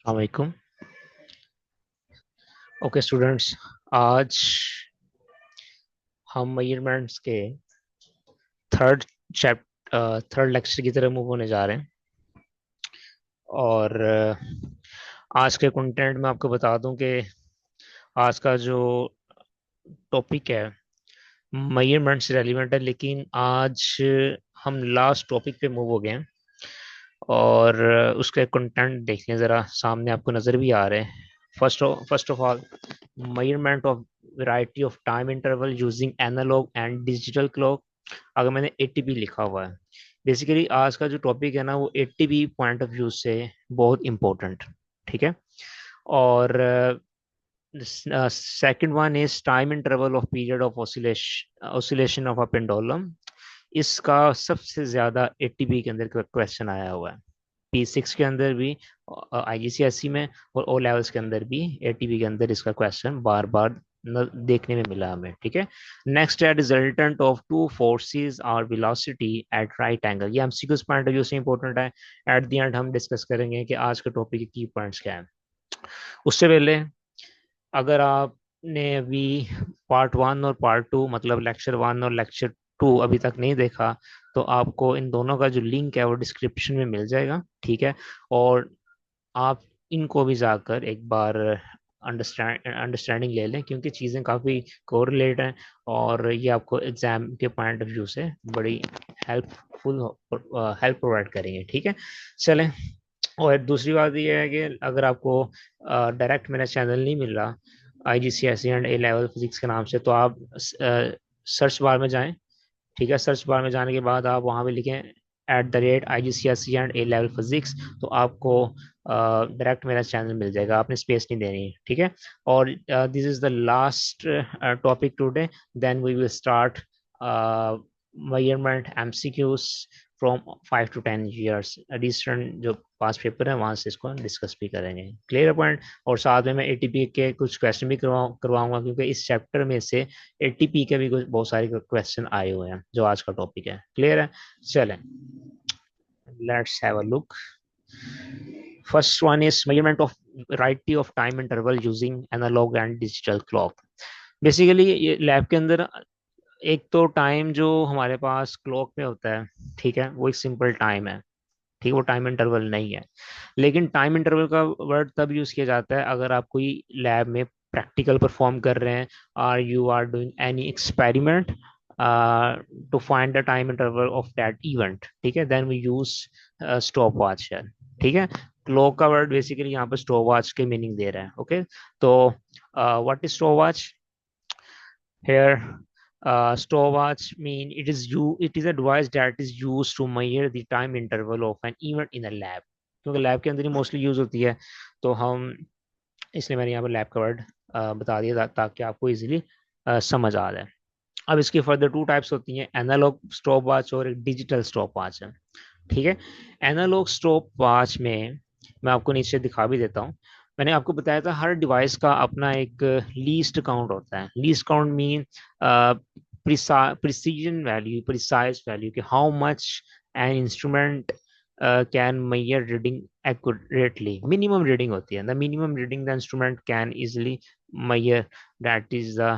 वालेकुम। Okay students, आज हम मेजरमेंट्स के थर्ड थर्ड लेक्चर की तरफ मूव होने जा रहे हैं। और आज के कंटेंट में आपको बता दूं कि आज का जो टॉपिक है मेजरमेंट से रेलिवेंट है, लेकिन आज हम लास्ट टॉपिक पे मूव हो गए हैं। और उसके कंटेंट देखिए ज़रा, सामने आपको नज़र भी आ रहे हैं। First of all, measurement of variety of time interval using analog and digital clock. अगर मैंने एटीपी लिखा हुआ है, बेसिकली आज का जो टॉपिक है ना वो एटीपी पॉइंट ऑफ व्यू से बहुत इंपॉर्टेंट, ठीक है। और second one is time interval of period of oscillation of a pendulum. इसका सबसे ज्यादा एटीपी के अंदर क्वेश्चन आया हुआ है, P6 के अंदर भी, आईजीसीएसई में, और ओ लेवल्स के अंदर भी एटीपी के अंदर इसका क्वेश्चन बार बार देखने में मिला हमें, ठीक है। नेक्स्ट है रिजल्टेंट ऑफ टू फोर्सेस और वेलोसिटी एट राइट एंगल। ये एमसीक्यूज पॉइंट ऑफ व्यू से इंपॉर्टेंट है। एट द एंड हम डिस्कस करेंगे कि आज के टॉपिक के की पॉइंट्स क्या है। उससे पहले, अगर आपने अभी पार्ट वन और पार्ट टू, मतलब लेक्चर वन और लेक्चर टू अभी तक नहीं देखा, तो आपको इन दोनों का जो लिंक है वो डिस्क्रिप्शन में मिल जाएगा, ठीक है। और आप इनको भी जाकर एक बार अंडरस्टैंडिंग ले लें, क्योंकि चीज़ें काफ़ी कोरिलेट हैं और ये आपको एग्जाम के पॉइंट ऑफ व्यू से बड़ी हेल्पफुल हेल्प प्रोवाइड करेंगे, ठीक है। चलें। और दूसरी बात ये है कि अगर आपको डायरेक्ट मेरा चैनल नहीं मिल रहा IGCSE and A level physics के नाम से, तो आप सर्च बार में जाएं, ठीक है। सर्च बार में जाने के बाद आप वहाँ पे लिखें @IGCSE and A level physics, तो आपको डायरेक्ट मेरा चैनल मिल जाएगा, आपने स्पेस नहीं देनी है, ठीक है। और this is the last topic today, then we will start measurement MCQs from 5 to 10 years। Recent जो पास पेपर है वहां से इसको डिस्कस भी करेंगे, क्लियर पॉइंट। और साथ में मैं एटीपी के कुछ क्वेश्चन भी करवाऊंगा, क्योंकि इस चैप्टर में से एटीपी के भी कुछ बहुत सारे क्वेश्चन आए हुए हैं जो आज का टॉपिक है, क्लियर है। चलें, let's have a look. First one is measurement of variety of time interval using analog and digital clock. Basically ये लैब के अंदर एक तो टाइम जो हमारे पास क्लॉक में होता है, ठीक है, वो एक सिंपल टाइम है, ठीक है, वो टाइम इंटरवल नहीं है। लेकिन टाइम इंटरवल का वर्ड तब यूज किया जाता है अगर आप कोई लैब में प्रैक्टिकल परफॉर्म कर रहे हैं, और you are doing any experiment to find the time interval of that event, ठीक है, then we use stop watch है, ठीक है। क्लॉक का वर्ड बेसिकली यहाँ पर स्टॉप वॉच के मीनिंग दे रहा है, ओके। तो what is stop watch here? Stopwatch mean it is a device that is used to measure the time interval of an event in a lab, क्योंकि lab के अंदर ही मोस्टली यूज होती है, तो हम इसलिए मैंने यहाँ पर लैब का वर्ड बता दिया ताकि आपको इजीली समझ आ जाए। अब इसकी फर्दर टू टाइप्स होती हैं, एनालॉग स्टॉप वॉच और एक डिजिटल स्टॉप वॉच है, ठीक है। एनालॉग स्टॉप वॉच में मैं आपको नीचे दिखा भी देता हूँ। मैंने आपको बताया था हर डिवाइस का अपना एक लीस्ट काउंट होता है। Least count mean precision value, precise value कि how much an instrument can measure reading accurately। Minimum reading होती है, the minimum reading the instrument can easily measure, that is the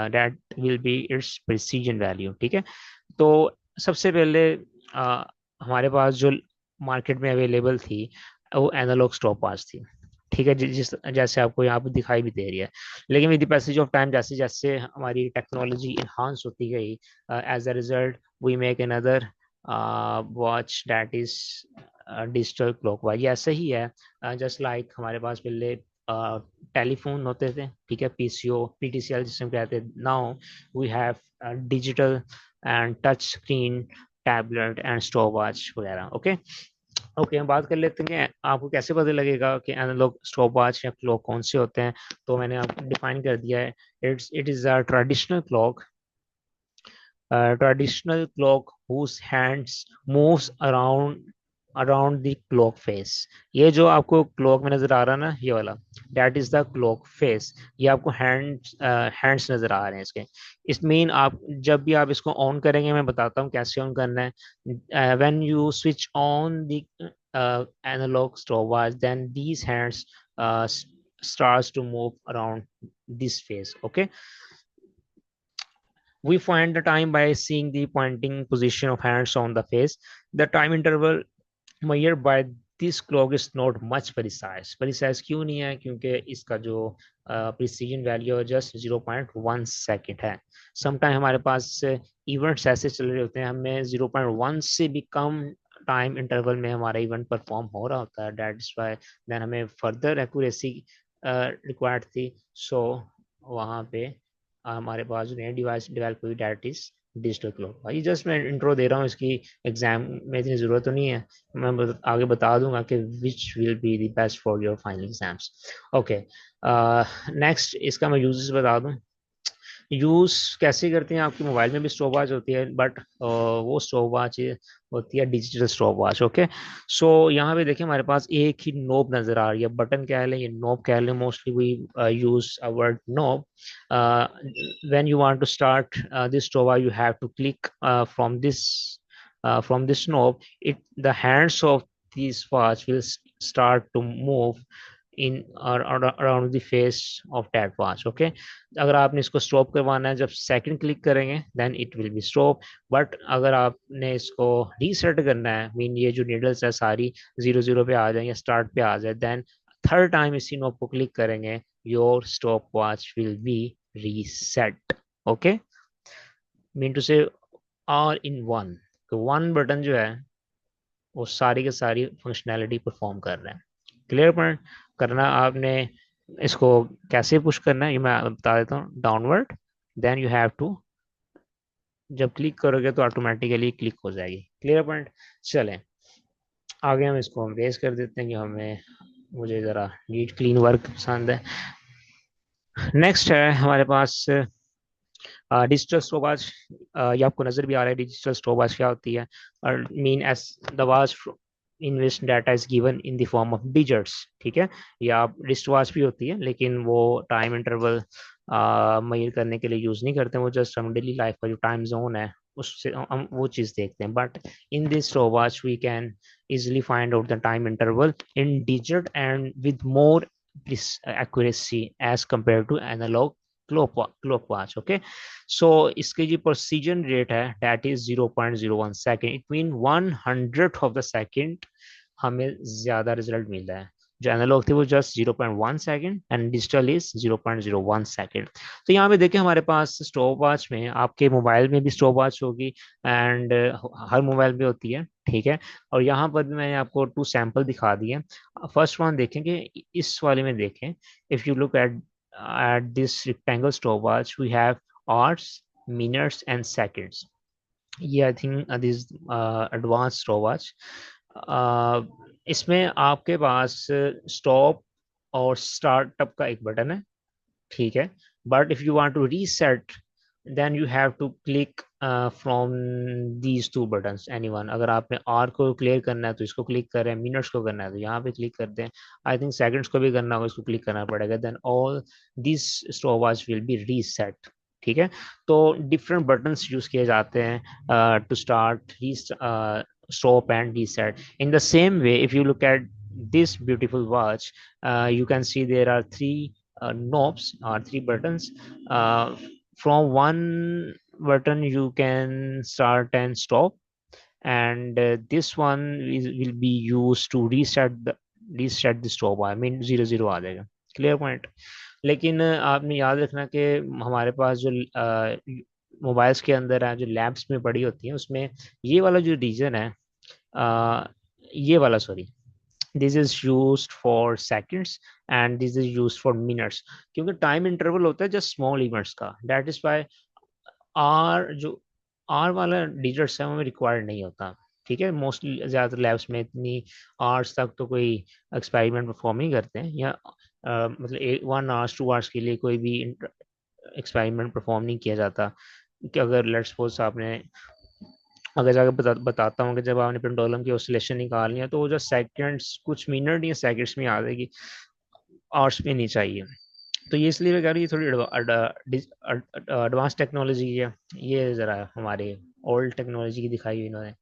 that will be its precision value, ठीक है। तो सबसे पहले हमारे पास जो मार्केट में अवेलेबल थी वो एनालॉग स्टॉप वॉच थी, ठीक है, जिस जैसे आपको यहाँ पे दिखाई भी दे रही है। लेकिन with the passage of time, जैसे जैसे हमारी टेक्नोलॉजी इन्हांस होती गई, as a result we make another watch that is digital clock wise. ये ऐसे ही है, जस्ट लाइक हमारे पास पहले टेलीफोन होते थे, ठीक है, पीसीओ पीटीसीएल जिसमें कहते हैं। Now we have digital and touch screen tablet and stop watch वगैरह, ओके। ओके, हम बात कर लेते हैं आपको कैसे पता लगेगा कि एनालॉग स्टॉप वॉच या क्लॉक कौन से होते हैं। तो मैंने आपको डिफाइन कर दिया है, it is a traditional clock, traditional clock whose hands moves around the clock face। ये जो आपको क्लॉक में नजर आ रहा है ना, ये वाला, that is the clock face. ये आपको हैंड्स नजर आ रहे हैं इसके। इस मीन आप जब भी आप इसको ऑन करेंगे, मैं बताता हूँ कैसे ऑन करना है। When you switch on the analog stopwatch, then these hands starts to move around this phase. Okay, we find the time by seeing the pointing position of hands on the face. The time interval measured by this clock is not much precise. Precise क्यों नहीं है? क्योंकि इसका जो precision value है just 0.1 second है। Sometime हमारे पास events ऐसे चल रहे होते हैं, हमें 0.1 से भी कम टाइम इंटरवल में हमारा इवेंट परफॉर्म हो रहा होता है, दैट इज वाई देन हमें फर्दर एक्यूरेसी रिक्वायर्ड थी। सो वहाँ पे हमारे पास जो नई डिवाइस डेवलप हुई दैट इज डिजिटल क्लॉक। भाई जस्ट मैं इंट्रो दे रहा हूँ, इसकी एग्जाम में इतनी ज़रूरत तो नहीं है, मैं आगे बता दूंगा कि which will be the best for your final exams. Okay, next इसका मैं यूजेस बता दूं। यूज कैसे करते हैं? आपके मोबाइल में भी स्टॉप वॉच होती है, बट वो स्टॉप वॉच होती है डिजिटल स्टॉप वॉच। ओके, सो यहाँ पे देखिए हमारे पास एक ही नोब नजर आ रही है, बटन कह लें, ये नोब कह लें, mostly we use a word knob. When you want to start this stop watch, you have to click from this knob. It the hands of this watch will start to move in around the face of that watch. Okay, अगर आपने इसको stop करवाना है, जब second click करेंगे then it will be stop. But अगर आपने इसको रीसेट करना है, मीन ये जो नीडल्स है सारी 0 0 पे आ जाए या स्टार्ट पे आ जाए, देन थर्ड टाइम इसी नोब को क्लिक करेंगे, your stop watch will be reset. Okay, mean to say all in one, one button जो है वो सारी की सारी फंक्शनैलिटी परफॉर्म कर रहे हैं। Clear point? करना आपने इसको कैसे पुश करना है ये मैं बता देता हूँ। Downward, then you have to, जब क्लिक करोगे तो ऑटोमेटिकली क्लिक हो जाएगी। Clear point? चलें आगे, हम इसको हम रेस कर देते हैं कि हमें, मुझे ज़रा नीट क्लीन वर्क पसंद है। नेक्स्ट है हमारे पास डिजिटल स्टॉपवॉच। ये आपको नजर भी आ रहा है डिजिटल स्टॉपवॉच क्या होती है। और mean as the watch in which data is given in the form of digits. ठीक है, या आप रिस्ट वॉच भी होती है, लेकिन वो टाइम इंटरवल मेजर करने के लिए यूज नहीं करते, वो जस्ट हम डेली लाइफ का जो टाइम जोन है उससे हम वो चीज देखते हैं। But in this stopwatch we can easily find out the time interval in digit and with more accuracy as compared to analog clock watch. Okay, so इसके जो precision rate है that is 0.01 second, it mean 100th of the second हमें ज्यादा result मिल रहा है। जो analogue थे वो just 0.1 second and digital is 0.01 second. तो यहाँ पे देखिए हमारे पास स्टॉप वॉच में, आपके मोबाइल में भी स्टॉप वॉच होगी एंड हर मोबाइल में होती है। ठीक है, और यहाँ पर भी मैंने आपको 2 सैंपल दिखा दिए। फर्स्ट वन देखें कि इस वाले में देखें, if you look at this rectangle stop watch we have hours, minutes and seconds. ये I think this advance stop watch. इसमें आपके पास स्टॉप और स्टार्टअप का एक बटन है। ठीक है, but if you want to reset then you have to click from these 2 buttons any one. अगर आपने आर को क्लियर करना है तो इसको क्लिक करें, मिनट्स को करना है तो यहाँ पे क्लिक कर दें, आई थिंक सेकंड्स को भी करना होगा इसको क्लिक करना पड़ेगा, then all this stop watch will be reset. ठीक है, तो डिफरेंट बटन्स यूज किए जाते हैं to start, stop and reset. In the same way, if you look at this beautiful watch, you can see there are 3 knobs or 3 buttons. From one button you can start and stop, and this one will be used to reset the stop, I mean 0 0 आ जाएगा। Clear point? लेकिन आपने याद रखना कि हमारे पास जो mobiles के अंदर है, जो लैब्स में पड़ी होती है, उसमें ये वाला जो रीजन है, ये वाला sorry, this is used for seconds and this is used for minutes, क्योंकि टाइम इंटरवल होता है जस्ट स्मॉल इवेंट्स का, दैट इज वाई आर जो आर वाला डिजिट्स है वो रिक्वायर्ड नहीं होता। ठीक है, मोस्टली ज़्यादातर लैब्स में इतनी आवर्स तक तो कोई एक्सपेरिमेंट परफॉर्म नहीं करते हैं, या मतलब 1 आवर्स 2 आवर्स के लिए कोई भी एक्सपेरिमेंट परफॉर्म नहीं किया जाता। कि अगर लेट्स सपोज आपने, अगर जाकर बताता हूँ कि जब आपने पेंडुलम की ऑसिलेशन निकालनी है तो वो जो सेकंड्स कुछ मिनट या सेकंड्स में आ जाएगी, आवर्स में नहीं चाहिए। तो ये इसलिए मैं कह रही हूँ थोड़ी एडवांस टेक्नोलॉजी है, ये ज़रा हमारे ओल्ड टेक्नोलॉजी की दिखाई हुई इन्होंने।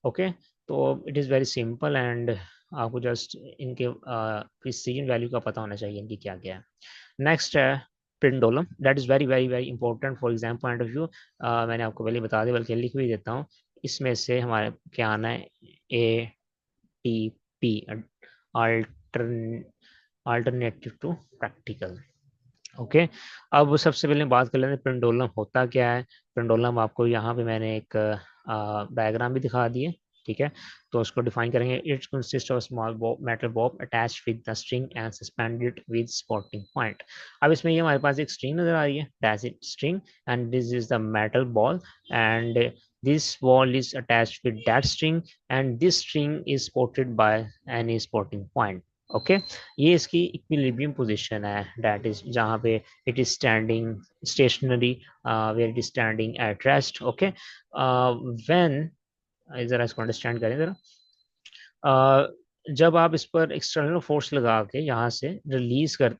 ओके, तो it is very simple and आपको जस्ट इनके प्रिसीजन वैल्यू का पता होना चाहिए इनकी क्या क्या है। नेक्स्ट है pendulum, that is very very very important for exam point of view. मैंने आपको पहले बता दिया, बल्कि लिख भी देता हूँ। इसमें से हमारे क्या आना है, A T P, alternative to practical. Okay, अब सबसे पहले बात कर लेते हैं पेंडुलम होता क्या है। पेंडुलम आपको यहाँ पे मैंने एक डायग्राम भी दिखा दी है, ठीक है। तो उसको डिफाइन करेंगे, it's consist of small metal Bob attached with the string and suspended with spotting point. अब इसमें ये हमारे पास एक स्ट्रिंग नजर आ रही है, that's it string, and this is the metal ball, and this ball is attached with that string and this string is supported by any spotting point. Okay, ये इसकी इक्विलिब्रियम पोजीशन है, दैट इज जहाँ पे it is standing stationary, where it is standing at rest. Okay, when, जरा इसको understand करें जरा। जब आप इस पर एक्सटर्नल फोर्स लगा के यहाँ से रिलीज कर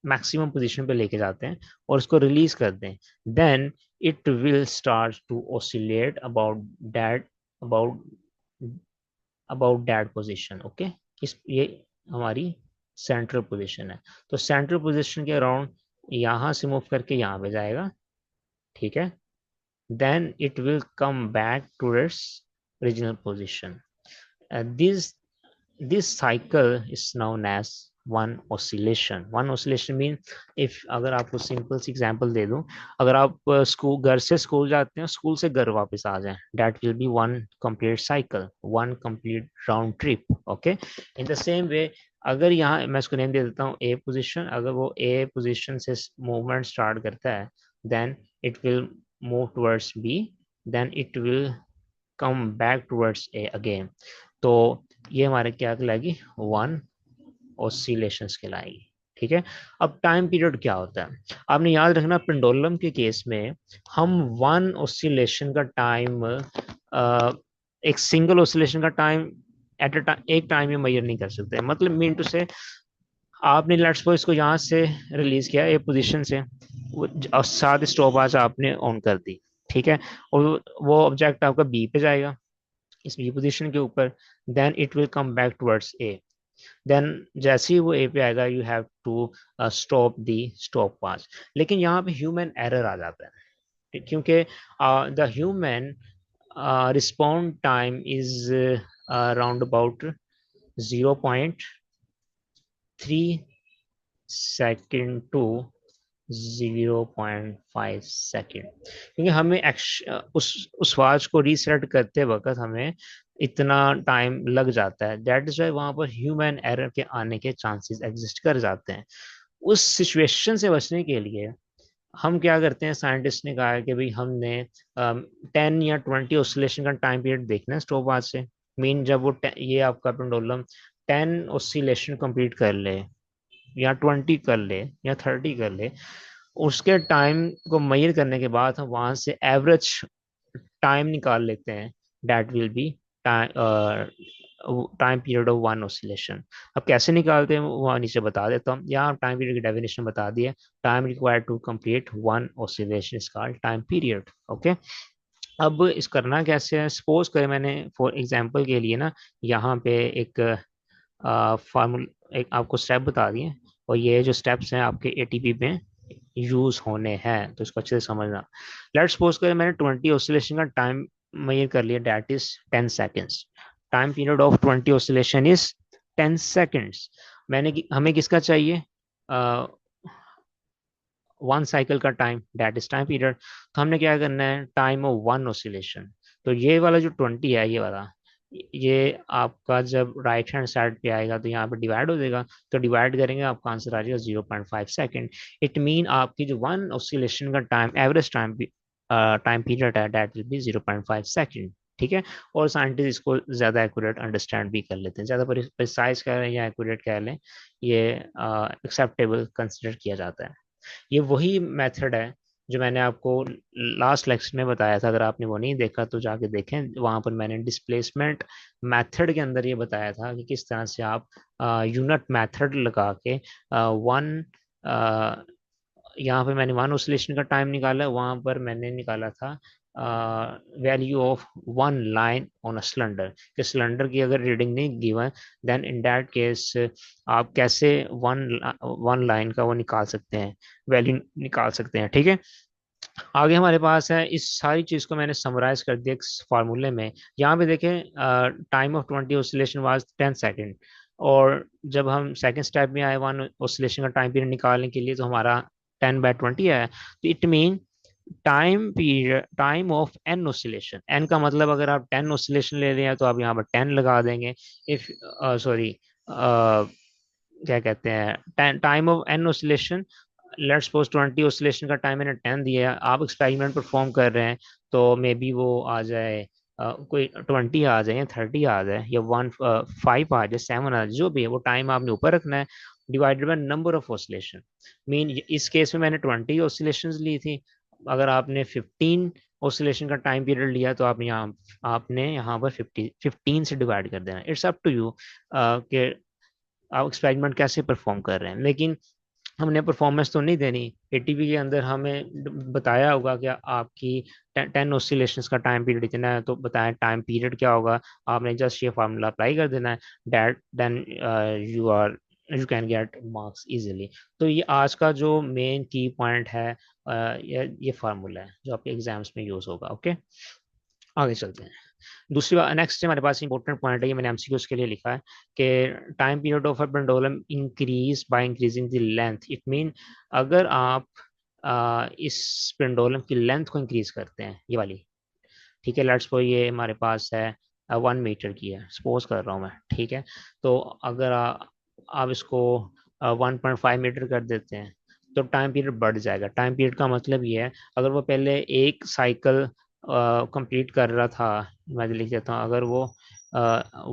मैक्सिमम पोजीशन पे लेके जाते हैं और उसको रिलीज कर दें, then it will start to oscillate about that, about about that position. Okay, इस ये हमारी सेंट्रल पोजीशन है। तो सेंट्रल पोजीशन के अराउंड यहाँ से मूव करके यहाँ पे जाएगा, ठीक है। Then it will come back to its original position. This this cycle is known as one oscillation mean, if अगर आपको सिंपल सी एग्जांपल दे दूं, अगर आप स्कूल, घर से स्कूल जाते हैं, स्कूल से घर वापस आ जाएं, that will be one complete cycle, one complete round trip. Okay, in the same way अगर यहाँ मैं इसको नेम दे देता हूँ ए पोजीशन, अगर वो ए पोजीशन से मूवमेंट स्टार्ट करता है, then it will move towards B, then it will come back towards A again. तो ये हमारे क्या कहलाएगी, वन ऑसिलेशंस कहलाएगी, ठीक है। अब टाइम पीरियड क्या होता है, आपने याद रखना, पेंडुलम के केस में हम वन ऑसिलेशन का टाइम, एक सिंगल ऑसिलेशन का टाइम एट अ टाइम, एक टाइम में मेजर नहीं कर सकते। मतलब मीन टू से, आपने लेट्स सपोज इसको यहाँ से रिलीज किया ए पोजीशन से, और साथ स्टॉप वॉच आपने ऑन कर दी, ठीक है, और वो ऑब्जेक्ट आपका बी पे जाएगा इस बी पोजीशन के ऊपर, then it will come back towards A. देन जैसे ही वो ए पे आएगा, you have to stop the stop watch. लेकिन यहाँ पे ह्यूमन एरर आ जाता है, क्योंकि the human respond time is around about 0.3 second to 0.5 second, क्योंकि हमें उस वॉच को रीसेट करते वक्त हमें इतना टाइम लग जाता है। दैट इज वाई वहां पर ह्यूमन एरर के आने के चांसेस एग्जिस्ट कर जाते हैं। उस सिचुएशन से बचने के लिए हम क्या करते हैं, साइंटिस्ट ने कहा है कि भाई हमने 10 या 20 ऑसिलेशन का टाइम पीरियड देखना है स्टॉप वॉच से। मीन जब वो ये आपका पेंडुलम 10 ऑसिलेशन कंप्लीट कर ले, या 20 कर ले, या 30 कर ले, उसके टाइम को मेजर करने के बाद हम वहां से एवरेज टाइम निकाल लेते हैं, that will be time period of one oscillation. अब कैसे निकालते हैं वो नीचे बता देता हूँ, यहाँ टाइम पीरियड की डेफिनेशन बता दी है, time required to complete one oscillation is called time period. Okay, अब इस करना कैसे है, सपोज करें मैंने फॉर एग्जांपल के लिए ना यहाँ पे एक फार्मूला, एक आपको स्टेप बता दिए, और ये जो स्टेप्स हैं आपके एटीपी में यूज होने हैं, तो इसको अच्छे से समझना। लेट्स सपोज करें मैंने 20 ऑसिलेशन का टाइम मेजर कर लिया, that is 10 seconds. Time period of 20 oscillation is 10 seconds. हमें किसका चाहिए, वन साइकिल का time, that is time period. तो हमने क्या करना है, टाइम ऑफ वन ऑसिलेशन। तो ये वाला जो 20 है, ये वाला, ये आपका जब राइट हैंड साइड पे आएगा तो यहाँ पे डिवाइड हो जाएगा, तो डिवाइड करेंगे आपका आंसर आ जाएगा 0.5 सेकेंड। इट मीन आपकी जो वन ऑसिलेशन का time, average time time period है, दैट विल बी 0.5 सेकेंड, ठीक है। और साइंटिस्ट इसको ज्यादा एक्यूरेट अंडरस्टैंड भी कर लेते हैं, ज्यादा प्रिसाइज कह लें या एक्यूरेट कह लें, ये एक्सेप्टेबल कंसिडर किया जाता है। ये वही मेथड है जो मैंने आपको लास्ट लेक्चर में बताया था, अगर आपने वो नहीं देखा तो जाके देखें, वहां पर मैंने डिस्प्लेसमेंट मेथड के अंदर ये बताया था कि किस तरह से आप यूनिट मेथड लगा के वन, यहाँ पे मैंने वन ऑसिलेशन का टाइम निकाला, वहां पर मैंने निकाला था value of one line on a cylinder, कि सिलेंडर की अगर रीडिंग नहीं given, then in that case आप कैसे वन वन लाइन का वो निकाल सकते हैं, वैल्यू निकाल सकते हैं। ठीक है, आगे हमारे पास है, इस सारी चीज को मैंने समराइज कर दिया एक फार्मूले में। यहाँ पे देखें, time of 20 oscillation was 10 second, और जब हम सेकंड स्टेप में आए वन ऑसिलेशन का टाइम पीरियड निकालने के लिए, तो हमारा 10/20 है। तो it mean time period, time of an oscillation, an का मतलब अगर आप 10 ऑसिलेशन ले रहे हैं तो आप यहाँ पर 10 लगा देंगे। इफ सॉरी, क्या कहते हैं, time of an oscillation, let's suppose 20 oscillation का टाइम मैंने 10 दिया है, आप एक्सपेरिमेंट परफॉर्म कर रहे हैं, तो मे बी वो आ जाए कोई 20 आ जाए या 30 आ जाए या 1 5 आ जाए 7 आ जाए, जो भी है वो टाइम आपने ऊपर रखना है, divided by number of oscillation. Mean इस केस में मैंने 20 ऑसिलेशन ली थी, अगर आपने 15 ऑसिलेशन का टाइम पीरियड लिया तो आपने यहाँ पर 15 से डिवाइड कर देना। इट्स अप टू यू कि आप एक्सपेरिमेंट कैसे परफॉर्म कर रहे हैं, लेकिन हमने परफॉर्मेंस तो नहीं देनी। एटीपी के अंदर हमें बताया होगा कि आपकी 10 ऑसिलेशंस का टाइम पीरियड इतना है, तो बताया टाइम पीरियड क्या होगा, आपने जस्ट ये फार्मूला अप्लाई कर देना है, that then you can get marks easily. तो ये आज का जो मेन की पॉइंट है, ये फार्मूला है जो आपके एग्जाम्स में यूज होगा। ओके, आगे चलते हैं। दूसरी बात, नेक्स्ट हमारे पास इंपॉर्टेंट पॉइंट है, ये मैंने एमसीक्यूज के लिए लिखा है कि time period of a pendulum increase by increasing the length. It mean अगर आप इस पेंडुलम की लेंथ को इंक्रीज करते हैं, ये वाली, ठीक है, लेट्स सपोज ये हमारे पास है 1 मीटर की है, सपोज कर रहा हूँ मैं, ठीक है। तो अगर आप इसको 1.5 मीटर कर देते हैं, तो टाइम पीरियड बढ़ जाएगा। टाइम पीरियड का मतलब ये है, अगर वो पहले एक साइकिल कंप्लीट कर रहा था, मैं लिख देता हूँ, अगर वो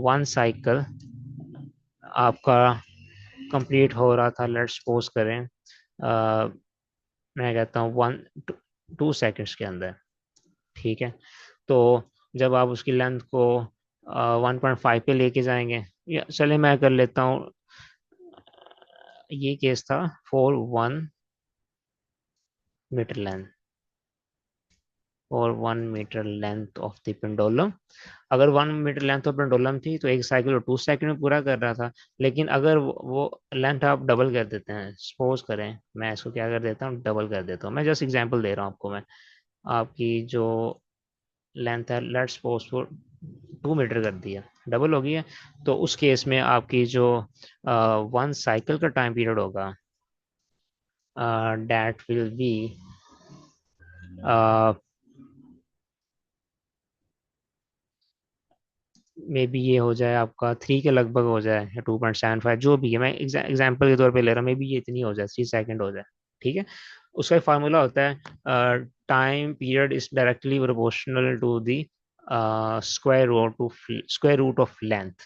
1 साइकिल आपका कंप्लीट हो रहा था, लेट्स सपोज करें मैं कहता हूँ 2 सेकेंड्स के अंदर, ठीक है। तो जब आप उसकी लेंथ को 1.5 पे लेके जाएंगे, या चले मैं कर लेता हूँ, ये केस था फॉर 1 मीटर लेंथ, और 1 metre length of the pendulum. अगर 1 मीटर लेंथ ऑफ पेंडुलम थी तो एक साइकिल को 2 सेकंड में पूरा कर रहा था। लेकिन अगर वो लेंथ आप डबल कर देते हैं, सपोज करें मैं इसको क्या कर देता हूँ, डबल कर देता हूँ, मैं जस्ट एग्जांपल दे रहा हूँ आपको मैं, आपकी जो लेंथ है लेट्स सपोज फॉर 2 मीटर कर दिया, डबल हो गई है। तो उस केस में आपकी जो 1 साइकिल का टाइम पीरियड होगा, that will be may be ये हो जाए आपका 3 के लगभग हो जाए, या 2.75, जो भी है, मैं एग्जाम्पल के तौर पे ले रहा हूँ, मे बी ये इतनी हो जाए, 3 सेकंड हो जाए, ठीक है। उसका एक फार्मूला होता है, time period is directly proportional to the square root of length,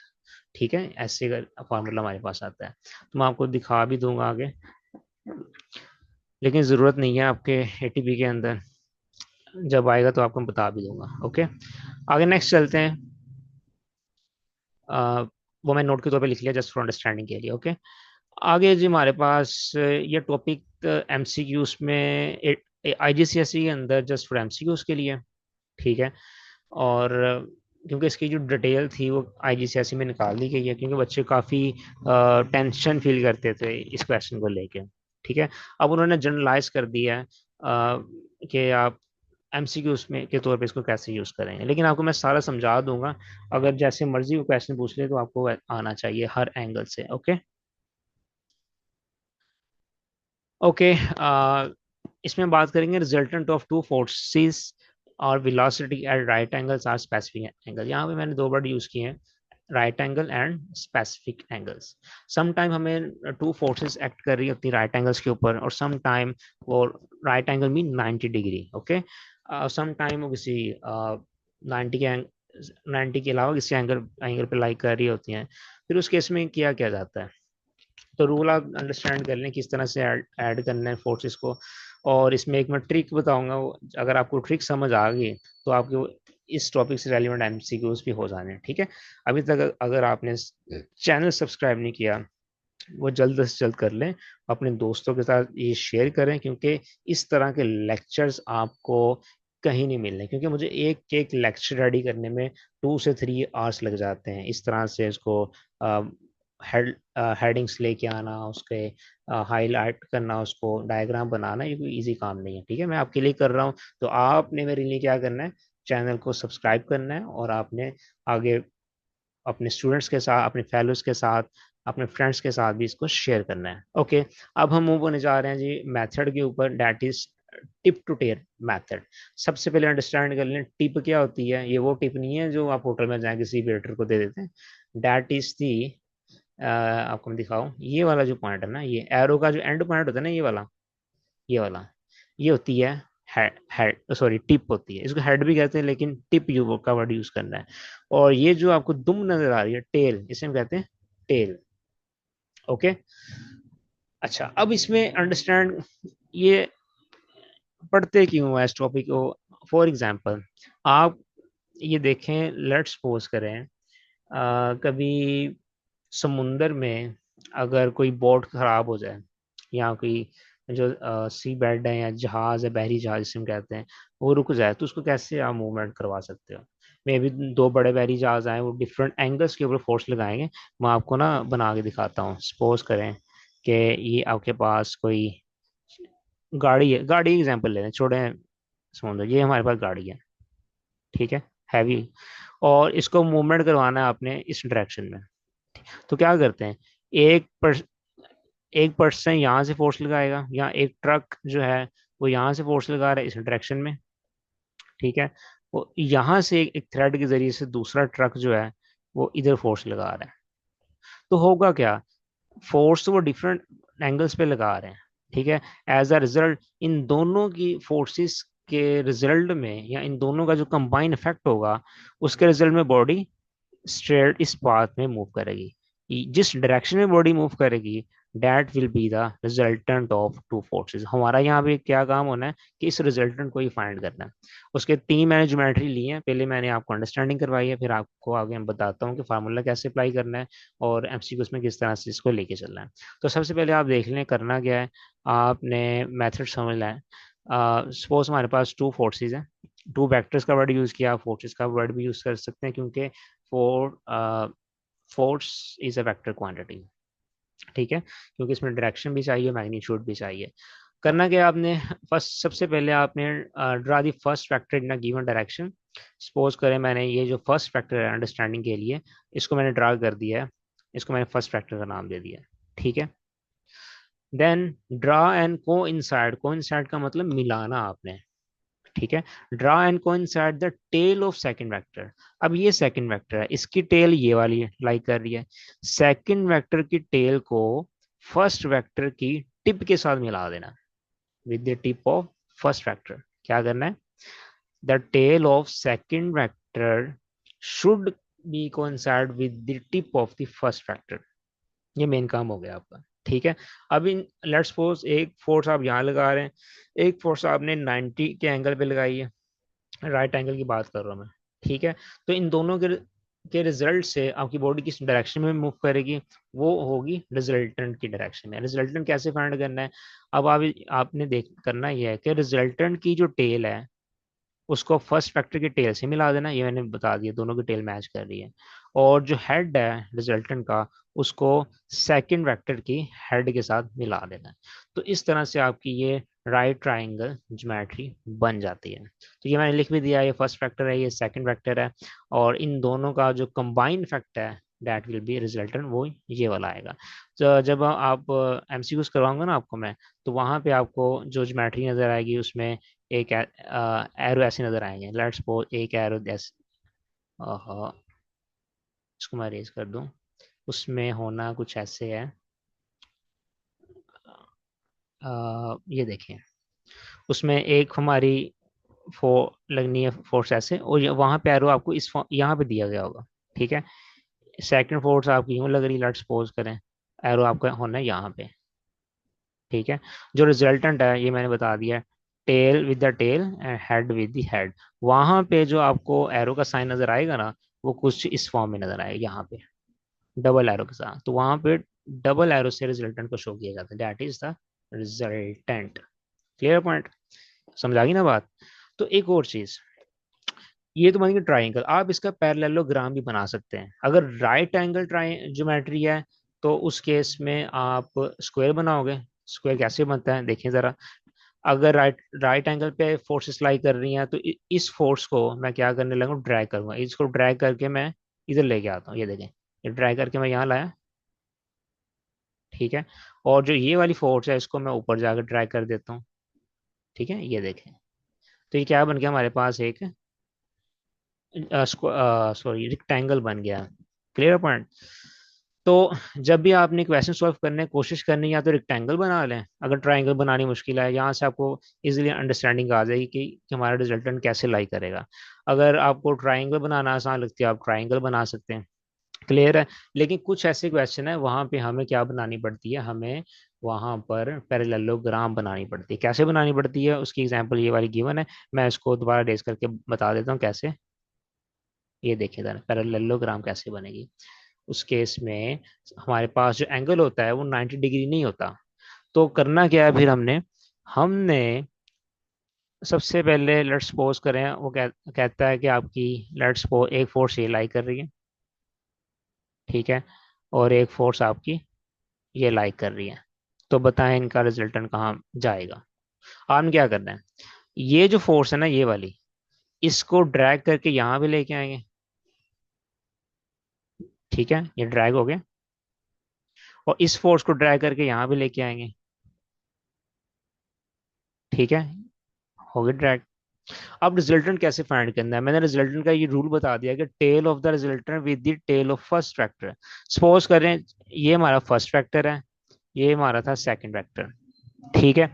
ठीक है। ऐसे का फार्मूला हमारे पास आता है, तो मैं आपको दिखा भी दूंगा आगे, लेकिन ज़रूरत नहीं है आपके एटीपी के अंदर, जब आएगा तो आपको बता भी दूंगा। ओके, आगे नेक्स्ट चलते हैं। वो मैं नोट के तौर पे लिख लिया जस्ट फॉर अंडरस्टैंडिंग के लिए। ओके, आगे जी हमारे पास ये टॉपिक एमसीक्यूज में, आईजीसीएसई के अंदर जस्ट फॉर एमसीक्यूज के लिए, ठीक है। और क्योंकि इसकी जो डिटेल थी वो आईजीसीएसई में निकाल दी गई है, क्योंकि बच्चे काफ़ी टेंशन फील करते थे इस क्वेश्चन को लेके, ठीक है। अब उन्होंने जनरलाइज कर दिया है कि आप एमसीक्यूज में के तौर पे इसको कैसे यूज़ करेंगे, लेकिन आपको मैं सारा समझा दूंगा। अगर जैसे मर्जी वो क्वेश्चन पूछ ले तो आपको आना चाहिए हर एंगल से। ओके, ओके, इसमें बात करेंगे रिजल्टेंट ऑफ टू फोर्सेस और velocity at right angles or specific angle. यहाँ पे मैंने 2 वर्ड यूज किए हैं, right angle and specific angles. Some time हमें टू फोर्सेस एक्ट कर रही होती है राइट एंगल्स के ऊपर, और सम टाइम वो right angle mean 90 degree, okay. Some time वो किसी 90 के 90 के अलावा किसी एंगल एंगल पे लाइक कर रही होती हैं। फिर उस केस में क्या किया जाता है, तो रूल आप अंडरस्टैंड कर लें किस तरह से ऐड करना है फोर्सेस को। और इसमें एक मैं ट्रिक बताऊंगा, अगर आपको ट्रिक समझ आ गई तो आपके इस टॉपिक से रेलिवेंट एमसीक्यूज भी हो जाने, ठीक है। अभी तक अगर आपने चैनल सब्सक्राइब नहीं किया, वो जल्द से जल्द कर लें, अपने दोस्तों के साथ ये शेयर करें, क्योंकि इस तरह के लेक्चर्स आपको कहीं नहीं मिलने, क्योंकि मुझे एक एक लेक्चर रेडी करने में 2 से 3 आवर्स लग जाते हैं। इस तरह से उसको हेडिंग्स लेके आना, उसके हाईलाइट करना, उसको डायग्राम बनाना, ये कोई इजी काम नहीं है। ठीक है, मैं आपके लिए कर रहा हूँ, तो आपने मेरे लिए क्या करना है, चैनल को सब्सक्राइब करना है, और आपने आगे अपने स्टूडेंट्स के साथ, अपने फेलोज के साथ, अपने फ्रेंड्स के साथ भी इसको शेयर करना है। ओके, अब हम मूव होने जा रहे हैं जी मेथड के ऊपर, that is tip to tail method. सबसे पहले अंडरस्टैंड कर लें टिप क्या होती है। ये वो टिप नहीं है जो आप होटल में जाए किसी वेटर को दे देते हैं। डेट इज दी, आपको मैं दिखाऊं, ये वाला जो पॉइंट है ना, ये एरो का जो एंड पॉइंट होता है ना, ये वाला ये होती है हेड, हेड सॉरी टिप होती है। इसको हेड भी कहते हैं, लेकिन टिप यू का वर्ड यूज करना है। और ये जो आपको दुम नजर आ रही है टेल, इसे हम कहते हैं टेल। ओके, अच्छा, अब इसमें अंडरस्टैंड, ये पढ़ते क्यों है इस टॉपिक को। फॉर एग्जांपल, आप ये देखें, लेट्स सपोज करें कभी समुंदर में अगर कोई बोट खराब हो जाए, या कोई जो सी बेड है या जहाज है, बहरी जहाज जिसे हम कहते हैं, वो रुक जाए, तो उसको कैसे आप मूवमेंट करवा सकते हो। मे भी 2 बड़े बहरी जहाज आए, वो डिफरेंट एंगल्स के ऊपर फोर्स लगाएंगे। मैं आपको ना बना के दिखाता हूँ। सपोज करें कि ये आपके पास कोई गाड़ी है, गाड़ी एग्जांपल ले लें, छोड़े समुद्र, ये हमारे पास गाड़ी है, ठीक है, हैवी, और इसको मूवमेंट करवाना है आपने इस डायरेक्शन में। तो क्या करते हैं, एक एक पर्सन यहाँ से फोर्स लगाएगा, या एक ट्रक जो है वो यहाँ से फोर्स लगा रहा है इस डायरेक्शन में, ठीक है, वो यहाँ से एक थ्रेड के जरिए से दूसरा ट्रक जो है वो इधर फोर्स लगा रहा है। तो होगा क्या, फोर्स तो वो डिफरेंट एंगल्स पे लगा रहे हैं, ठीक है। एज अ रिजल्ट, इन दोनों की फोर्सेस के रिजल्ट में, या इन दोनों का जो कंबाइन इफेक्ट होगा, उसके रिजल्ट में बॉडी स्ट्रेट इस पाथ में मूव करेगी। जिस डायरेक्शन में बॉडी मूव करेगी, that will be the resultant of two forces. हमारा यहाँ पे क्या काम होना है कि इस रिजल्टेंट को ही फाइंड करना है। उसके 3 मैंने ज्योमेट्री ली है, पहले मैंने आपको अंडरस्टैंडिंग करवाई है, फिर आपको आगे मैं बताता हूँ कि फार्मूला कैसे अप्लाई करना है, और एमसीक्यूज में किस तरह से इसको लेके चलना है। तो सबसे पहले आप देख लें करना क्या है, आपने मेथड समझना है। सपोज हमारे पास 2 फोर्सेस हैं, 2 वेक्टर्स का वर्ड यूज किया, फोर्सेस का वर्ड भी यूज कर सकते हैं, क्योंकि four force is a vector quantity, ठीक है, क्योंकि इसमें डायरेक्शन भी चाहिए, मैग्नीट्यूड भी चाहिए। करना क्या आपने, फर्स्ट सबसे पहले आपने draw the first vector in a given direction. Suppose करें मैंने ये जो फर्स्ट वेक्टर है अंडरस्टैंडिंग के लिए, इसको मैंने ड्रा कर दिया है, इसको मैंने फर्स्ट वेक्टर का नाम दे दिया है, ठीक है। Then draw and coincide का मतलब मिलाना आपने, ठीक है। Draw and coincide the tail of second vector. अब ये सेकंड वेक्टर है, इसकी टेल ये वाली लाइक कर रही है। सेकंड वेक्टर की टेल को फर्स्ट वेक्टर की टिप के साथ मिला देना, with the tip of first vector. क्या करना है, the tail of second vector should be coincide with the tip of the first vector. ये मेन काम हो गया आपका, ठीक है। अब इन लेट्स सपोज एक फोर्स आप यहाँ लगा रहे हैं, एक फोर्स आपने 90 के एंगल पे लगाई है, राइट एंगल की बात कर रहा हूँ मैं, ठीक है। तो इन दोनों के रिजल्ट से आपकी बॉडी किस डायरेक्शन में मूव करेगी, वो होगी रिजल्टेंट की डायरेक्शन में। रिजल्टेंट कैसे फाइंड करना है, अब आपने देख करना यह है कि रिजल्टेंट की जो टेल है उसको फर्स्ट फैक्टर की टेल से मिला देना, ये मैंने बता दिया, दोनों की टेल मैच कर रही है। और जो हेड है रिजल्टेंट का, उसको सेकंड वेक्टर की हेड के साथ मिला देना है। तो इस तरह से आपकी ये राइट ट्राइंगल ज्योमेट्री बन जाती है। तो ये मैंने लिख भी दिया, ये फर्स्ट फैक्टर है, ये सेकंड फैक्टर है, और इन दोनों का जो कंबाइंड फैक्टर है दैट विल बी रिजल्टेंट, वो ये वाला आएगा। तो जब आप एमसीक्यूज करवाऊंगा ना आपको मैं, तो वहां पे आपको जो ज्योमेट्री नजर आएगी उसमें एक एरो ऐसे नजर आएंगे। लेट्स सपोज एक एरो जैसे, इसको मैं रेज कर दूं, उसमें होना कुछ ऐसे है। ये देखें, उसमें एक हमारी फो लगनी है फोर्स ऐसे, और वहां पे एरो आपको यहाँ पे दिया गया होगा, ठीक है। सेकंड फोर्स आपकी यूं लग रही, लेट्स सपोज करें, एरो आपका होना है यहाँ पे, ठीक है। जो रिजल्टेंट है ये मैंने बता दिया, tail with the tail and head with the head. वहां पे जो आपको एरो का साइन नजर आएगा ना, वो कुछ इस फॉर्म में नजर आएगा, यहाँ पे डबल एरो के साथ। तो वहां पे डबल एरो से रिजल्टेंट को शो किया जाता है, that is the resultant. Clear point, समझ आ गई ना बात। तो एक और चीज, ये तो मान लीजिए ट्राइंगल, आप इसका पैरेललोग्राम भी बना सकते हैं। अगर राइट एंगल ट्राइ ज्योमेट्री है तो उस केस में आप स्क्वायर बनाओगे। स्क्वायर कैसे बनता है देखिए जरा। अगर राइट राइट एंगल पे फोर्सेस लाई कर रही हैं तो इस फोर्स को मैं क्या करने लगा, ड्रैग करूंगा। इसको ड्रैग करके मैं इधर लेके आता हूँ, ये देखें, ये ड्रैग करके मैं यहाँ लाया, ठीक है। और जो ये वाली फोर्स है इसको मैं ऊपर जाकर ड्रैग कर देता हूँ, ठीक है, ये देखें। तो ये क्या बन गया हमारे पास, एक सॉरी रिक्टेंगल बन गया। Clear point. तो जब भी आपने क्वेश्चन सॉल्व करने की कोशिश करनी है, या तो रेक्टेंगल बना लें, अगर ट्राइंगल बनानी मुश्किल है, यहाँ से आपको इजीली अंडरस्टैंडिंग आ जाएगी कि हमारा रिजल्टेंट कैसे लाई करेगा। अगर आपको ट्राइंगल बनाना आसान लगती है, आप ट्राइंगल बना सकते हैं। क्लियर है। लेकिन कुछ ऐसे क्वेश्चन है वहां पे हमें क्या बनानी पड़ती है, हमें वहां पर पैरेललोग्राम बनानी पड़ती है। कैसे बनानी पड़ती है उसकी एग्जांपल ये वाली गिवन है, मैं इसको दोबारा रेज करके बता देता हूँ कैसे। ये देखिए जरा पैरेललोग्राम कैसे बनेगी। उस केस में हमारे पास जो एंगल होता है वो 90 डिग्री नहीं होता। तो करना क्या है फिर हमने हमने सबसे पहले लेट्स सपोज करें, वो कहता है कि आपकी लेट्स सपोज एक फोर्स ये लाई कर रही है, ठीक है, और एक फोर्स आपकी ये लाई कर रही है। तो बताएं इनका रिजल्टेंट कहाँ जाएगा। आपने क्या करना है, ये जो फोर्स है ना ये वाली, इसको ड्रैग करके यहाँ भी लेके आएंगे, ठीक है, ये ड्रैग हो गया। और इस फोर्स को ड्रैग करके यहाँ भी लेके आएंगे, ठीक है, हो गया ड्रैग। अब रिजल्टेंट कैसे फाइंड करना है, मैंने रिजल्टेंट का ये रूल बता दिया कि tail of the resultant with the tail of first factor. Suppose करें ये हमारा फर्स्ट फैक्टर है, ये हमारा था सेकंड फैक्टर, ठीक है।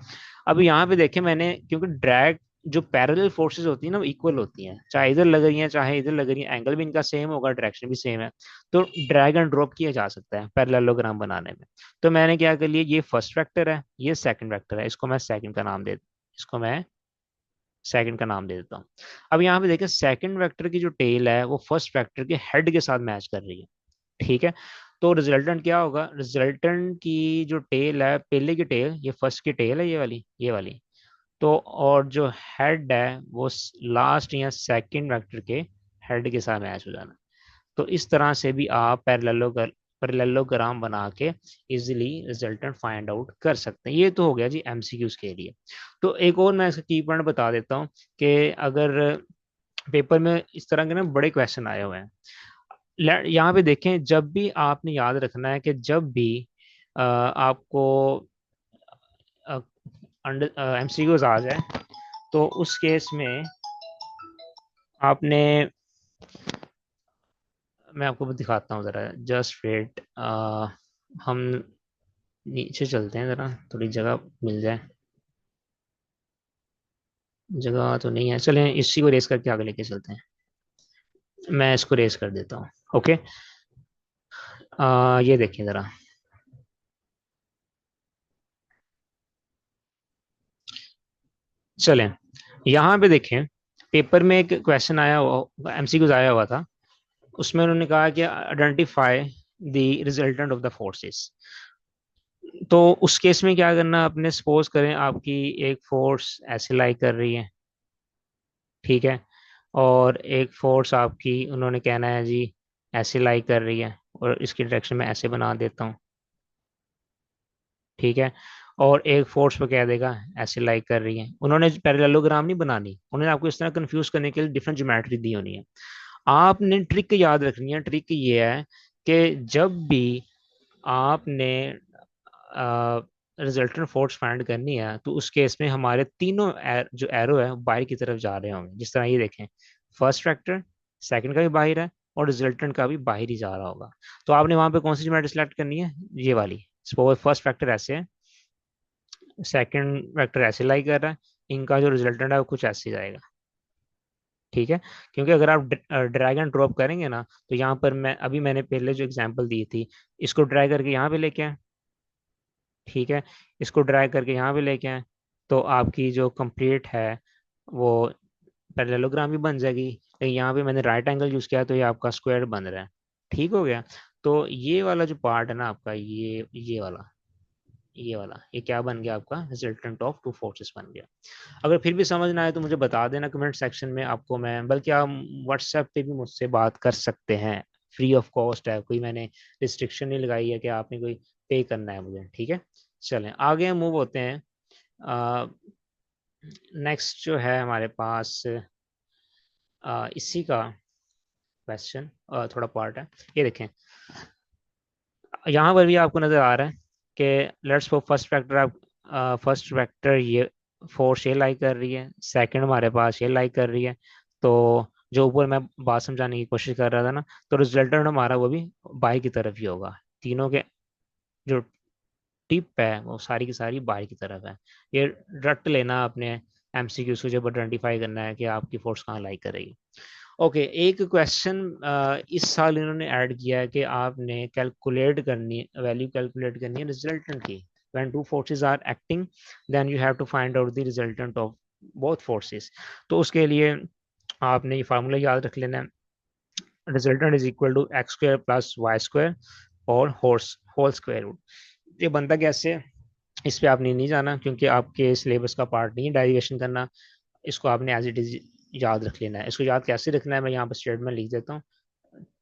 अब यहाँ पे देखें मैंने, क्योंकि ड्रैग जो पैरेलल फोर्सेस होती है ना वो इक्वल होती हैं, चाहे इधर लग रही हैं चाहे इधर लग रही है, एंगल भी इनका सेम होगा, डायरेक्शन भी सेम है। तो ड्रैग एंड ड्रॉप किया जा सकता है पैरेललोग्राम बनाने में। तो मैंने क्या कर लिया, ये फर्स्ट फैक्टर है, ये सेकंड फैक्टर है, इसको मैं सेकंड का नाम दे, इसको मैं सेकंड का नाम दे देता हूँ। अब यहाँ पे देखें सेकंड वेक्टर की जो टेल है वो फर्स्ट वेक्टर के हेड के साथ मैच कर रही है, ठीक है। तो रिजल्टेंट क्या होगा, रिजल्टेंट की जो टेल है, पहले की टेल, ये फर्स्ट की टेल है, ये वाली तो, और जो हेड है वो लास्ट या सेकंड वेक्टर के हेड के साथ मैच हो जाना। तो इस तरह से भी आप पैरेललोग्राम बना के इजिली रिजल्टेंट फाइंड आउट कर सकते हैं। ये तो हो गया जी एमसीक्यूज के लिए। तो एक और मैं इसका की पॉइंट बता देता हूँ कि अगर पेपर में इस तरह के ना बड़े क्वेश्चन आए हुए हैं, यहाँ पे देखें, जब भी आपने याद रखना है कि जब भी आपको एमसीक्यूज आ जाए तो उस केस में आपने, मैं आपको दिखाता हूँ जरा, जस्ट वेट, हम नीचे चलते हैं जरा, थोड़ी जगह मिल जाए। जगह तो नहीं है, चलें इसी को रेस करके आगे लेके चलते हैं। मैं इसको रेस कर देता हूँ, ओके। ये देखिए जरा, चलें यहाँ पे देखें, पेपर में एक क्वेश्चन आया हुआ, एमसीक्यूज आया हुआ था। उसमें उन्होंने कहा कि identify the resultant of the forces. तो उस केस में क्या करना, आपने सपोज करें आपकी एक फोर्स ऐसे लाई कर रही है, ठीक है, और एक फोर्स आपकी उन्होंने कहना है जी ऐसे लाई कर रही है, और इसकी डायरेक्शन में ऐसे बना देता हूँ, ठीक है। और एक फोर्स पे कह देगा ऐसे लाई कर रही है। उन्होंने पैरेललोग्राम नहीं बनानी, उन्होंने आपको इस तरह कंफ्यूज करने के लिए डिफरेंट ज्योमेट्री दी होनी है। आपने ट्रिक याद रखनी है, ट्रिक ये है कि जब भी आपने रिजल्टेंट फोर्स फाइंड करनी है तो उस केस में हमारे तीनों जो एरो है वो बाहर की तरफ जा रहे होंगे। जिस तरह ये देखें, फर्स्ट फैक्टर सेकंड का भी बाहर है और रिजल्टेंट का भी बाहर ही जा रहा होगा। तो आपने वहां पे कौन सी ज्योमेट्री सिलेक्ट करनी है, ये वाली। सपोज फर्स्ट फैक्टर ऐसे है, सेकंड वेक्टर ऐसे लाई कर रहा है, इनका जो रिजल्टेंट है वो कुछ ऐसे जाएगा, ठीक है। क्योंकि अगर आप ड्रैग एंड ड्रॉप करेंगे ना, तो यहाँ पर मैंने पहले जो एग्जांपल दी थी, इसको ड्रैग करके यहाँ पे लेके आए, ठीक है, इसको ड्रैग करके यहाँ पे लेके आए, तो आपकी जो कंप्लीट है वो पैरेललोग्राम भी बन जाएगी। लेकिन यहाँ पे मैंने राइट एंगल यूज किया तो ये आपका स्क्वायर बन रहा है, ठीक हो गया। तो ये वाला जो पार्ट है ना आपका, ये वाला, ये वाला, ये क्या बन गया आपका, रिजल्टेंट ऑफ टू फोर्सेस बन गया। अगर फिर भी समझ ना आए तो मुझे बता देना कमेंट सेक्शन में, आपको मैं, बल्कि आप व्हाट्सएप पे भी मुझसे बात कर सकते हैं, फ्री ऑफ कॉस्ट है, कोई मैंने रिस्ट्रिक्शन नहीं लगाई है कि आपने कोई पे करना है मुझे, ठीक है। चलें आगे मूव होते हैं। नेक्स्ट जो है हमारे पास इसी का क्वेश्चन थोड़ा पार्ट है, ये देखें। यहाँ पर भी आपको नजर आ रहा है कि लेट्स सपोज फर्स्ट वेक्टर, आप फर्स्ट वेक्टर ये फोर्स ये लाई कर रही है, सेकंड हमारे पास ये लाई कर रही है। तो जो ऊपर मैं बात समझाने की कोशिश कर रहा था ना, तो रिजल्टेंट हमारा वो भी बाई की तरफ ही होगा, तीनों के जो टिप है वो सारी की सारी बाई की तरफ है। ये रट लेना अपने एमसीक्यूज को जब आइडेंटिफाई करना है कि आपकी फोर्स कहाँ लाई करेगी। ओके एक क्वेश्चन इस साल इन्होंने ऐड किया है कि आपने कैलकुलेट करनी, वैल्यू कैलकुलेट करनी है रिजल्टेंट की। When two forces are acting then you have to find out the resultant of both forces. तो उसके लिए आपने ये फार्मूला याद रख लेना है, resultant is equal to X square plus Y square और होल स्क्वायर रूट। ये बनता कैसे है, इस पे आपने नहीं जाना क्योंकि आपके सिलेबस का पार्ट नहीं है डेरिवेशन करना, इसको आपने एज इट इज याद रख लेना है। इसको याद कैसे रखना है, मैं यहाँ पर स्टेटमेंट लिख देता हूँ,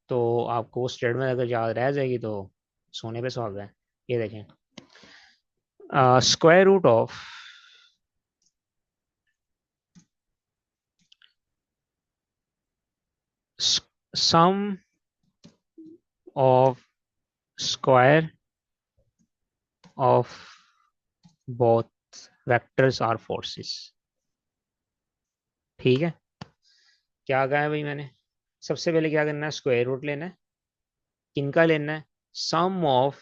तो आपको वो स्टेटमेंट अगर याद रह जाएगी तो सोने पे सुहागा है। ये देखें, square root of sum of square of both vectors or forces. ठीक है, क्या कहा है भाई मैंने, सबसे पहले क्या करना है, स्क्वायर रूट लेना है, किनका लेना है, sum of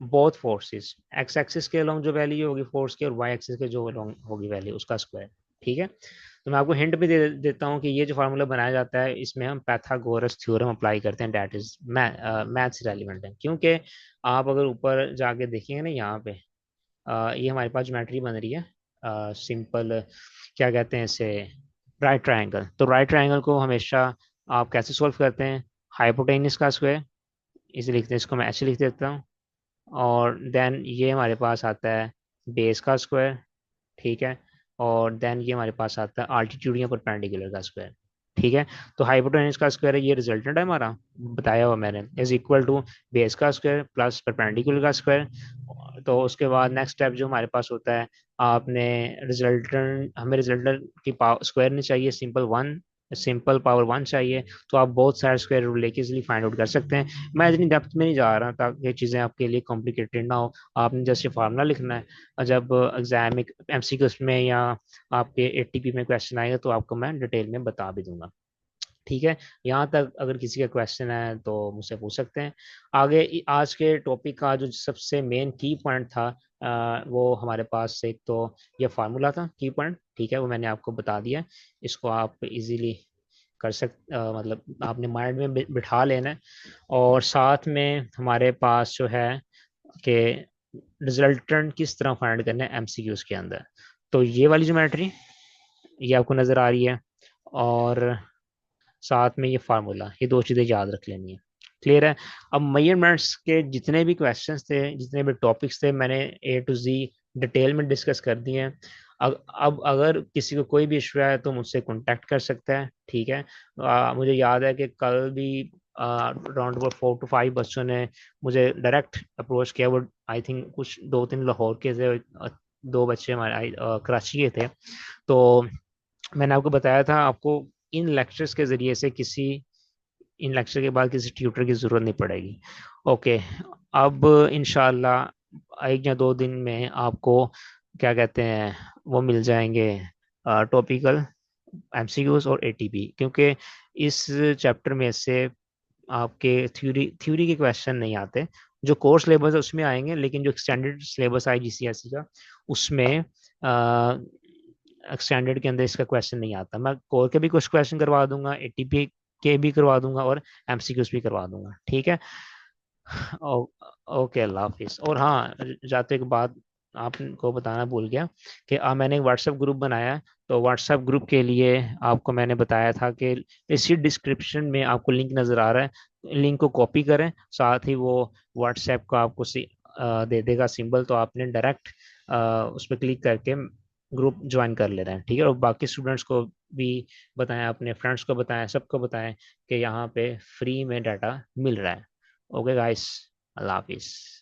both forces, X axis के अलोंग जो वैल्यू होगी फोर्स की और वाई एक्सिस के जो अलोंग होगी वैल्यू उसका स्क्वायर। ठीक है, तो मैं आपको हिंट भी देता हूँ कि ये जो फार्मूला बनाया जाता है इसमें हम पैथागोरस थ्योरम अप्लाई करते हैं, डेट इज मैथ्स रेलिवेंट है, क्योंकि आप अगर ऊपर जाके देखेंगे ना यहाँ पे ये हमारे पास ज्योमेट्री बन रही है सिंपल, क्या कहते हैं इसे, राइट ट्रायंगल। तो राइट ट्रायंगल को हमेशा आप कैसे सोल्व करते हैं, हाइपोटेन्यूस का स्क्वायर, इसे लिखते हैं, इसको मैं ऐसे लिख देता हूँ, और देन ये हमारे पास आता है बेस का स्क्वायर। ठीक है, और देन ये हमारे पास आता है आल्टीट्यूड या परपेंडिकुलर का स्क्वायर। ठीक है, तो हाइपोटेन्यूस का स्क्वायर है, ये रिजल्टेंट है हमारा, बताया हुआ मैंने, इज इक्वल टू बेस का स्क्वायर प्लस परपेंडिकुलर का स्क्वायर। तो उसके बाद नेक्स्ट स्टेप जो हमारे पास होता है, आपने रिजल्टेंट, हमें रिजल्टेंट की पावर स्क्वायर नहीं चाहिए, simple one, simple power one चाहिए। तो आप बहुत सारे स्क्वायर रूट लेके इजिली फाइंड आउट कर सकते हैं। मैं इतनी डेप्थ में नहीं जा रहा ताकि ये चीज़ें आपके लिए कॉम्प्लिकेटेड ना हो, आपने जस्ट ये फार्मूला लिखना है, और जब एग्जाम में एमसीक्यूज में या आपके एटीपी में क्वेश्चन आएगा तो आपको मैं डिटेल में बता भी दूंगा। ठीक है, यहाँ तक अगर किसी का क्वेश्चन है तो मुझसे पूछ सकते हैं। आगे आज के टॉपिक का जो सबसे मेन की पॉइंट था वो हमारे पास एक तो ये फार्मूला था की पॉइंट, ठीक है, वो मैंने आपको बता दिया, इसको आप इजीली कर मतलब आपने माइंड में बिठा लेना है। और साथ में हमारे पास जो है कि रिजल्टेंट किस तरह फाइंड करना है एमसीक्यूज के अंदर, तो ये वाली ज्योमेट्री ये आपको नजर आ रही है, और साथ में ये फार्मूला, ये दो चीजें याद रख लेनी है। क्लियर है। अब मेजरमेंट्स के जितने भी क्वेश्चंस थे, जितने भी टॉपिक्स थे, मैंने ए टू जी डिटेल में डिस्कस कर दिए हैं। अब अगर किसी को कोई भी इशू है तो मुझसे कांटेक्ट कर सकता है। ठीक है, मुझे याद है कि कल भी अराउंड 4 to 5 बच्चों ने मुझे डायरेक्ट अप्रोच किया, वो आई थिंक कुछ 2-3 लाहौर के थे, 2 बच्चे हमारे कराची के थे। तो मैंने आपको बताया था आपको इन लेक्चर्स के ज़रिए से किसी, इन लेक्चर के बाद किसी ट्यूटर की ज़रूरत नहीं पड़ेगी। ओके, अब इंशाल्लाह 1 या 2 दिन में आपको क्या कहते हैं वो मिल जाएंगे टॉपिकल एमसीक्यूज और एटीपी, क्योंकि इस चैप्टर में से आपके थ्योरी के क्वेश्चन नहीं आते, जो कोर्स सिलेबस है उसमें आएंगे, लेकिन जो एक्सटेंडेड सिलेबस है जीसीएसई का उसमें स्टैंडर्ड के अंदर इसका क्वेश्चन नहीं आता। मैं कोर के भी कुछ क्वेश्चन करवा दूंगा, एटीपी के भी करवा दूंगा और एमसीक्यूज भी करवा दूंगा। ठीक है, ओ, ओके, अल्लाह हाफिज। और हाँ, जाते एक बात आपको बताना भूल गया कि मैंने एक व्हाट्सएप ग्रुप बनाया है, तो व्हाट्सएप ग्रुप के लिए आपको मैंने बताया था कि इसी डिस्क्रिप्शन में आपको लिंक नज़र आ रहा है, लिंक को कॉपी करें, साथ ही वो व्हाट्सएप का आपको दे देगा सिंबल, तो आपने डायरेक्ट उस पर क्लिक करके ग्रुप ज्वाइन कर लेना है, ठीक है। और बाकी स्टूडेंट्स को भी बताएं, अपने फ्रेंड्स को बताएं, सबको बताएं कि यहाँ पे फ्री में डाटा मिल रहा है। ओके गाइस, अल्लाह हाफिज़।